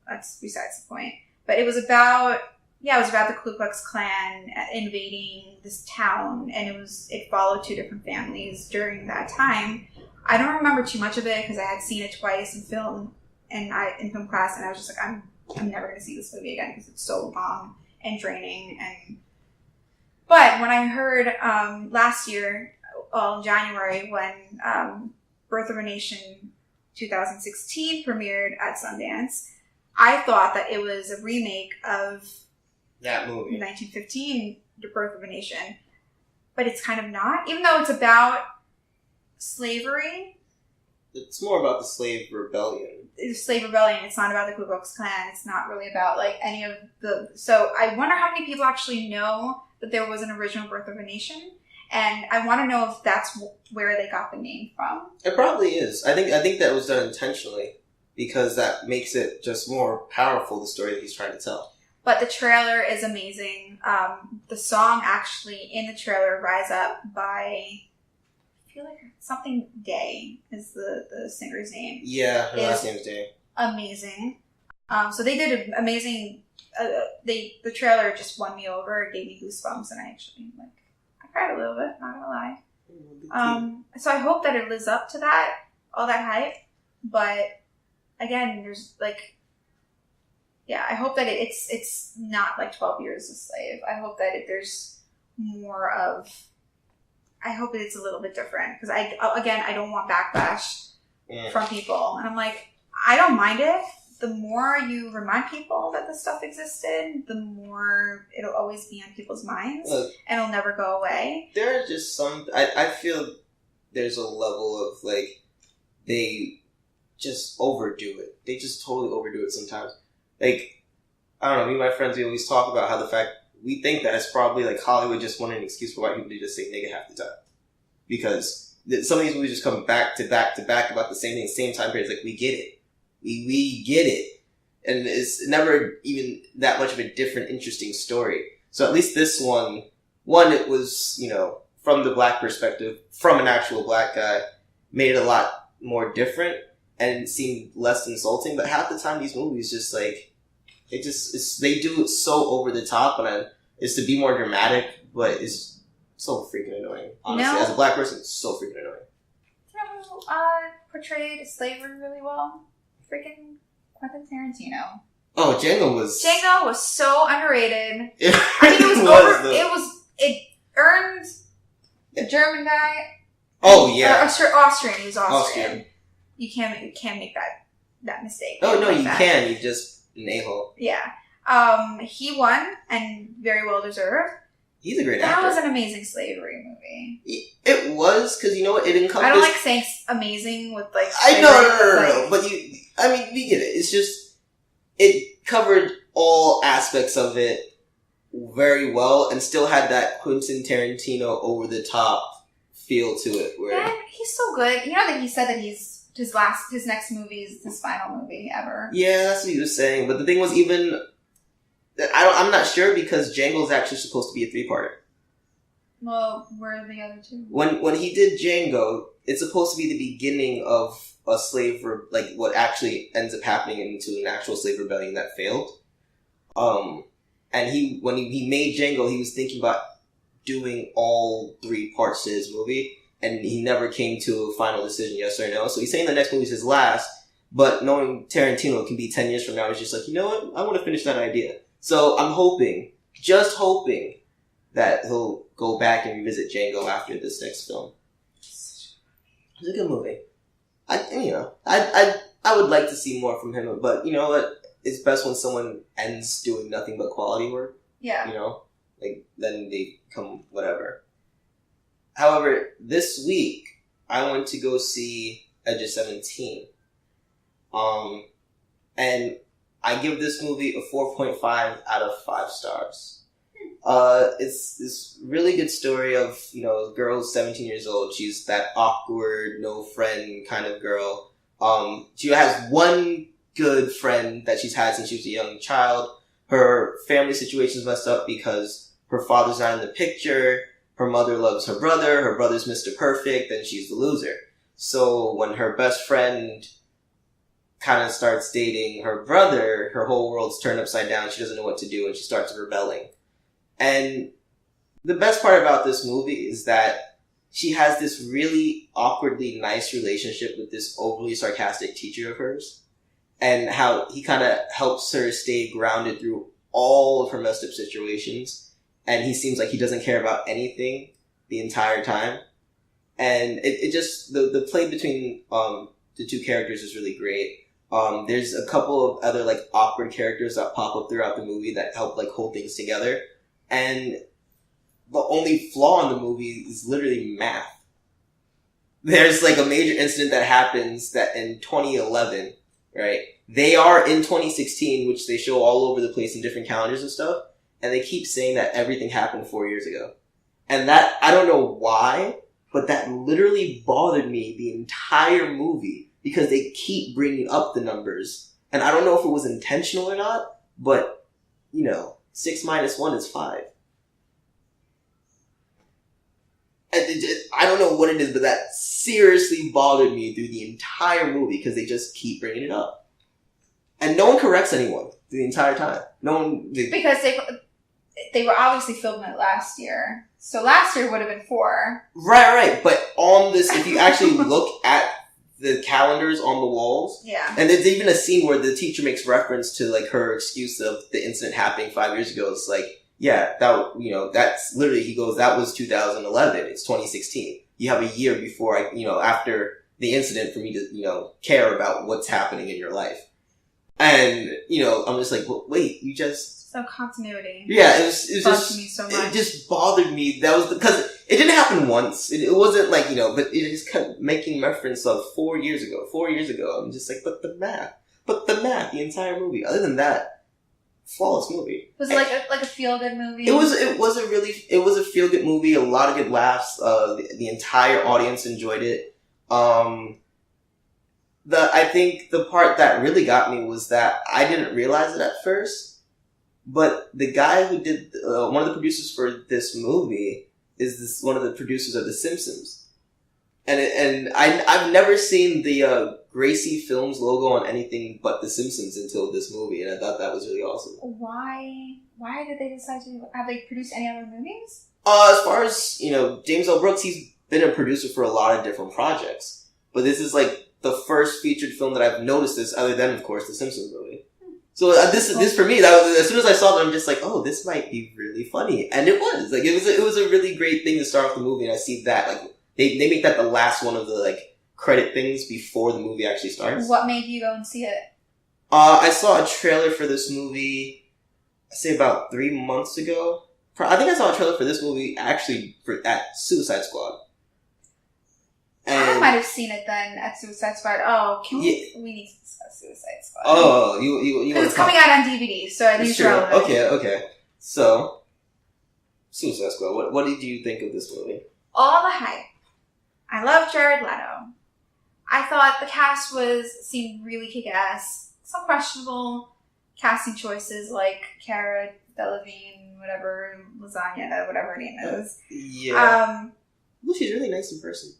That's besides the point. But it was about the Ku Klux Klan invading this town, and it followed two different families during that time. I don't remember too much of it because I had seen it twice in film, in film class, and I was just like, I'm never going to see this movie again because it's so long and draining. But when I heard last year, in January, when Birth of a Nation 2016 premiered at Sundance, I thought that it was a remake of that movie, 1915, The Birth of a Nation. But it's kind of not. Even though it's about slavery. It's more about the slave rebellion. Slave rebellion. It's not about the Ku Klux Klan. It's not really about like any of the. So I wonder how many people actually know that there was an original Birth of a Nation, and I want to know if that's where they got the name from. It probably is. I think that was done intentionally because that makes it just more powerful, the story that he's trying to tell. But the trailer is amazing. The song actually in the trailer, "Rise Up" by, I feel like something Day is the singer's name. Yeah, her last name is Day. Amazing. So they did an amazing. The trailer just won me over. It gave me goosebumps, and I cried a little bit. Not gonna lie. So I hope that it lives up to all that hype. But again, there's like. Yeah, I hope that it's not like 12 Years a Slave. I hope that there's more of. I hope that it's a little bit different because I don't want backlash from people, and I'm like, I don't mind it. The more you remind people that this stuff existed, the more it'll always be on people's minds, and it'll never go away. There are just some. I feel there's a level of like they just overdo it. They just totally overdo it sometimes. Like, I don't know, me and my friends, we always talk about how the fact we think that it's probably like Hollywood just wanted an excuse for white people to just say nigga half the time. Because some of these movies just come back to back to back about the same thing, same time period. It's like, we get it. We get it. And it's never even that much of a different, interesting story. So at least this one, it was, from the black perspective, from an actual black guy, made it a lot more different and it seemed less insulting. But half the time these movies just like, they do it so over the top, and it's to be more dramatic, but it's so freaking annoying. Honestly, as a black person, it's so freaking annoying. You know who portrayed slavery really well? Freaking Quentin Tarantino. Oh, Django was so underrated. I think it earned the German guy. Oh yeah, Austrian. He was Austrian. You can't make that mistake. Oh no, you can. You just. An a-hole. Yeah. He won, and very well deserved. He's a great actor. That was an amazing slavery movie. It was, because you know what? It encompassed... I don't like saying amazing with, like... I know, no. But we get it. It's just... It covered all aspects of it very well, and still had that Quentin Tarantino over-the-top feel to it. Yeah, he's so good. You know that he said that his next movie is his final movie ever. Yeah, that's what he was saying. But the thing was, I'm not sure because Django's actually supposed to be a 3-parter. Well, where are the other two? When he did Django, it's supposed to be the beginning of a slave, like what actually ends up happening into an actual slave rebellion that failed. And when he made Django, he was thinking about doing all 3 parts to his movie. And he never came to a final decision, yes or no. So he's saying the next movie is his last, but knowing Tarantino can be 10 years from now, he's just like, you know what? I want to finish that idea. So I'm just hoping that he'll go back and revisit Django after this next film. It's a good movie. I would like to see more from him, but you know what? It's best when someone ends doing nothing but quality work. Yeah. You know, like then they come whatever. However, this week I went to go see Edge of 17, and I give this movie a 4.5 out of 5 stars. It's this really good story of, you know, a girl who's 17 years old. She's that awkward, no friend kind of girl. She has one good friend that she's had since she was a young child. Her family situation's messed up because her father's not in the picture. Her mother loves her brother's Mr. Perfect, and she's the loser. So when her best friend kind of starts dating her brother, her whole world's turned upside down. She doesn't know what to do, and she starts rebelling. And the best part about this movie is that she has this really awkwardly nice relationship with this overly sarcastic teacher of hers, and how he kind of helps her stay grounded through all of her messed up situations. And he seems like he doesn't care about anything the entire time. And it just, the play between the two characters is really great. There's a couple of other like awkward characters that pop up throughout the movie that help like hold things together. And the only flaw in the movie is literally math. There's like a major incident that happens that in 2011, right? They are in 2016, which they show all over the place in different calendars and stuff. And they keep saying that everything happened 4 years ago. And that, I don't know why, but that literally bothered me the entire movie because they keep bringing up the numbers. And I don't know if it was intentional or not, but, you know, 6 minus 1 is 5. And I don't know what it is, but that seriously bothered me through the entire movie because they just keep bringing it up. And no one corrects anyone the entire time. No one... Because they were obviously filming it last year. So last year would have been 4. Right. But on this, if you actually look at the calendars on the walls, yeah. And there's even a scene where the teacher makes reference to like her excuse of the incident happening 5 years ago. It's like, yeah, that, you know, that's literally, he goes, that was 2011. It's 2016. You have a year before after the incident for me to, you know, care about what's happening in your life. And, you know, I'm just like, well, wait, you just... So continuity. Yeah, it was just... me so much. It just bothered me. That was because it didn't happen once. It wasn't like, you know, but it just kept making reference of 4 years ago. 4 years ago. I'm just like, but the math, the entire movie. Other than that, flawless movie. Was it like a feel-good movie? It was a feel-good movie. A lot of good laughs. The entire audience enjoyed it. I think the part that really got me was that I didn't realize it at first, but the guy who did one of the producers for this movie is one of the producers of The Simpsons, and I've never seen the Gracie Films logo on anything but The Simpsons until this movie, and I thought that was really awesome. Why did they decide to have they produced any other movies? As far as, you know, James L. Brooks, he's been a producer for a lot of different projects, but this is like the first featured film that I've noticed this, other than, of course, The Simpsons movie. So this for me, that was, as soon as I saw it, I'm just like, oh, this might be really funny, and it was. Like, it was a really great thing to start off the movie, and I see that, like, they make that the last one of the, like, credit things before the movie actually starts. What made you go and see it? I saw a trailer for this movie, I'd say about 3 months ago. I think I saw a trailer for this movie, actually, at Suicide Squad. And I might have seen it then at Suicide Squad. Oh, we need to discuss Suicide Squad. Oh, you because it's coming out on DVD, so I think it's relevant. Okay. So, Suicide Squad. What did you think of this movie? All the hype. I love Jared Leto. I thought the cast seemed really kick-ass. Some questionable casting choices, like Cara Delevingne, whatever, Lasagna, whatever her name is. Yeah. Well, she's really nice in person.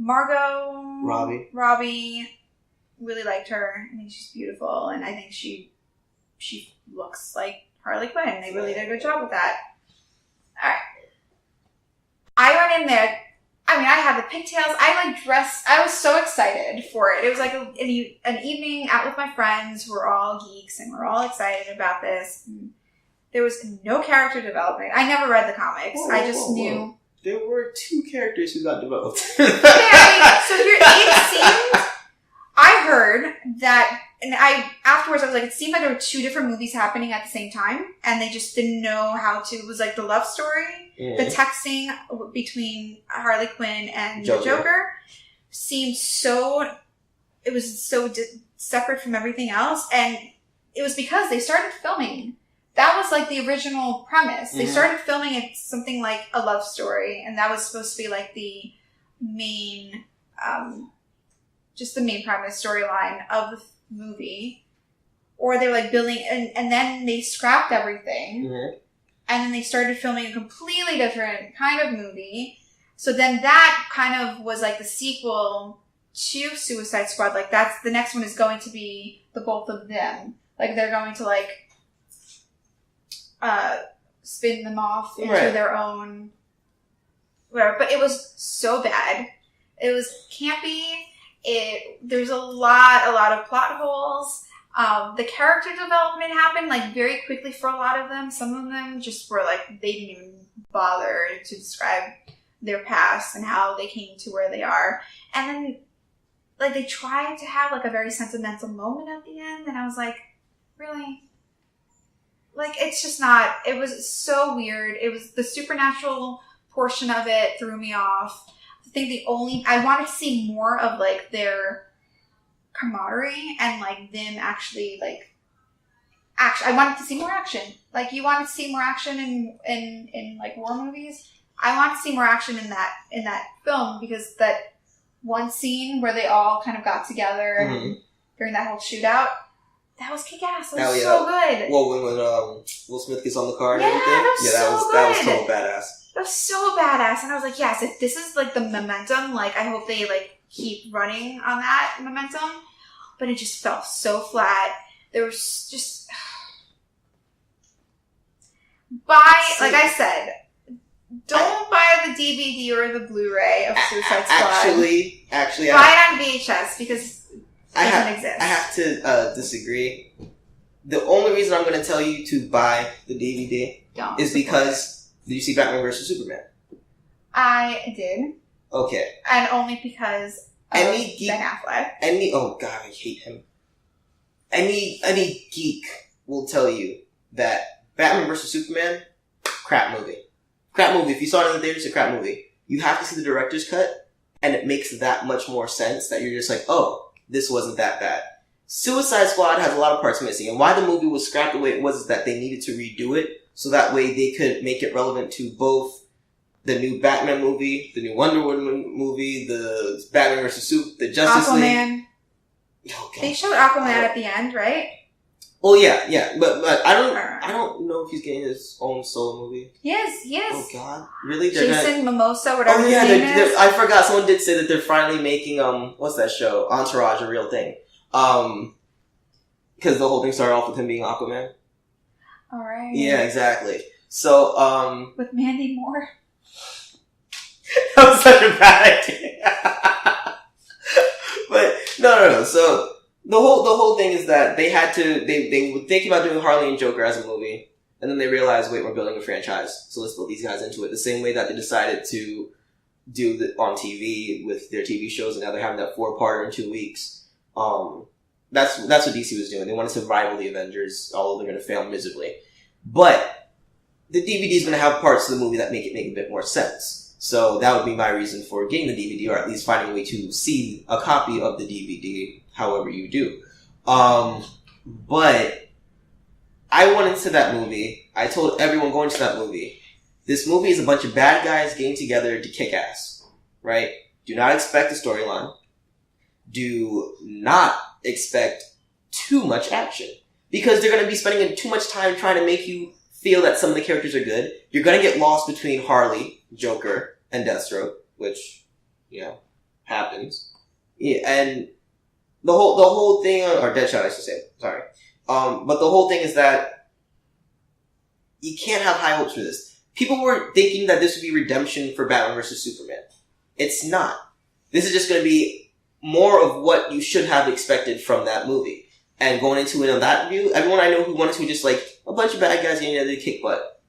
Margot Robbie, really liked her. I think she's beautiful, and I think she looks like Harley Quinn. They really did a good job with that. All right, I went in there. I mean, I had the pigtails. I dressed. I was so excited for it. It was like an evening out with my friends. We're all geeks, and we're all excited about this. And there was no character development. I never read the comics. I just knew. There were 2 characters who got developed. Yeah, it seemed. I heard that, and afterwards I was like, it seemed like there were two different movies happening at the same time, and they just didn't know how to. It was like the love story, the texting between Harley Quinn and the Joker seemed so. It was so separate from everything else, and it was because they started filming. That was like the original premise. They started filming it something like a love story, and that was supposed to be like the main, just the main premise storyline of the movie. Or they were like building, and then they scrapped everything, and then they started filming a completely different kind of movie. So then that kind of was like the sequel to Suicide Squad. Like that's the next one is going to be the both of them. Like they're going to like spin them off into their own whatever. But it was so bad. It was campy. There's a lot of plot holes. The character development happened like very quickly for a lot of them. Some of them just were like they didn't even bother to describe their past and how they came to where they are. And then like they tried to have like a very sentimental moment at the end, and I was like, really? Like it's just not. It was so weird. It was the supernatural portion of it threw me off. I think I wanted to see more of like their camaraderie and like them actually like I wanted to see more action. Like you wanted to see more action in like war movies. I want to see more action in that film, because that one scene where they all kind of got together and during that whole shootout, that was kick-ass. That was so good. Well, when Will Smith gets on the car and everything, that was total badass. That was so badass, and I was like, yes, if this is like the momentum, like I hope they like keep running on that momentum. But it just felt so flat. There was just like I said, don't buy the DVD or the Blu-ray of Suicide Squad. Actually, buy it on VHS because it doesn't exist. I have to disagree. The only reason I'm going to tell you to buy the DVD is because did you see Batman vs Superman? I did. Okay. And only because Ben Affleck. Oh god, I hate him. Any geek will tell you that Batman vs Superman, crap movie. Crap movie. If you saw it in the theater, it's a crap movie. You have to see the director's cut, and it makes that much more sense that you're just like, oh, this wasn't that bad. Suicide Squad has a lot of parts missing, and why the movie was scrapped the way it was is that they needed to redo it, so that way they could make it relevant to both the new Batman movie, the new Wonder Woman movie, the Batman vs. Superman, the Justice League. Oh, they showed Aquaman at the end, right? Oh yeah, but I don't know if he's getting his own solo movie. He is. Oh god, really? Jason Momoa, whatever his name is. I forgot. Someone did say that they're finally making what's that show? Entourage, a real thing. Because the whole thing started off with him being Aquaman. All right. Yeah, exactly. So with Mandy Moore. That was such a bad idea. But no. So the whole thing is that they had to they were thinking about doing Harley and Joker as a movie, and then they realized, wait, we're building a franchise, so let's build these guys into it. The same way that they decided to do on TV with their TV shows, and now they're having that 4-parter in 2 weeks. That's what DC was doing. They wanted to rival the Avengers, although they're going to fail miserably. But the DVD is going to have parts of the movie that make a bit more sense. So that would be my reason for getting the DVD, or at least finding a way to see a copy of the DVD, however you do. But I went into that movie. I told everyone going to that movie, this movie is a bunch of bad guys getting together to kick ass, right? Do not expect a storyline. Do not expect too much action, because they're going to be spending too much time trying to make you feel that some of the characters are good. You're going to get lost between Harley, Joker, and Deathstroke, which, happens. Yeah, and the whole thing, or Deadshot, I should say, sorry. But the whole thing is that you can't have high hopes for this. People were thinking that this would be redemption for Batman vs. Superman. It's not. This is just going to be more of what you should have expected from that movie. And going into it on that view, everyone I know who wanted to just like a bunch of bad guys getting together to kick butt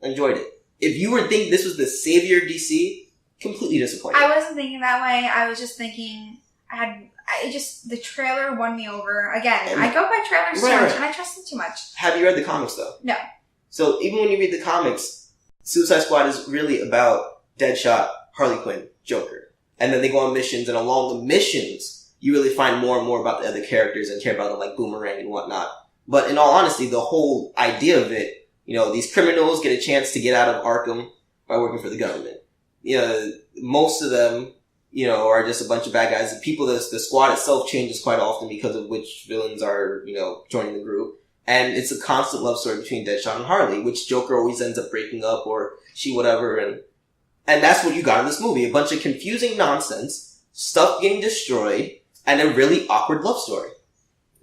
enjoyed it. If you were thinking this was the savior of DC, completely disappointed. I wasn't thinking that way. I was just thinking the trailer won me over. Again, I go by trailers so much, and I trust them too much. Have you read the comics, though? No. So even when you read the comics, Suicide Squad is really about Deadshot, Harley Quinn, Joker. And then they go on missions, and along the missions, you really find more and more about the other characters and care about them, like Boomerang and whatnot. But in all honesty, the whole idea of it, these criminals get a chance to get out of Arkham by working for the government. Most of them, are just a bunch of bad guys. The squad itself changes quite often because of which villains are, joining the group. And it's a constant love story between Deadshot and Harley, which Joker always ends up breaking up or she whatever. And that's what you got in this movie. A bunch of confusing nonsense, stuff getting destroyed, and a really awkward love story.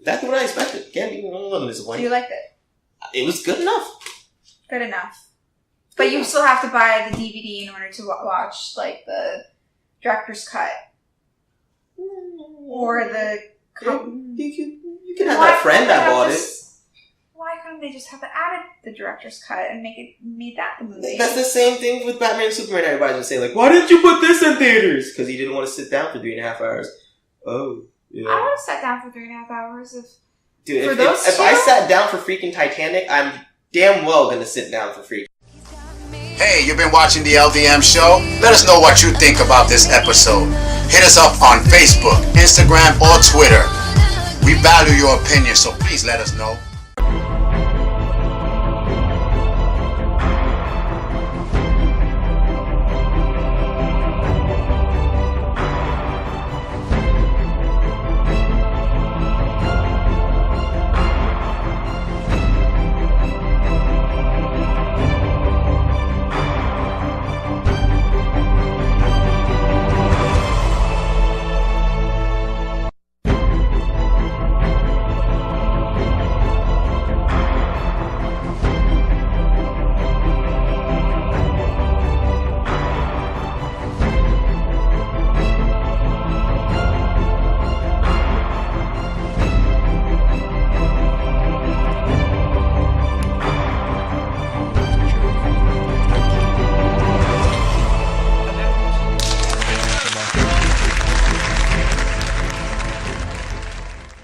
That's what I expected. Can't be disappointed. You liked it? It was good enough. Good enough. But you still have to buy the DVD in order to watch, like, the director's cut. Or the... You can have that friend that bought it. Why couldn't they just have added the director's cut and made that the movie? That's the same thing with Batman and Superman. Everybody's gonna say, like, why didn't you put this in theaters? Because he didn't want to sit down for 3.5 hours. Oh, yeah. I would have sat down for 3.5 hours if... Dude, if I sat down for freaking Titanic, I'm damn well gonna sit down for freaking... Hey, you've been watching the LDM Show? Let us know what you think about this episode. Hit us up on Facebook, Instagram, or Twitter. We value your opinion, so please let us know.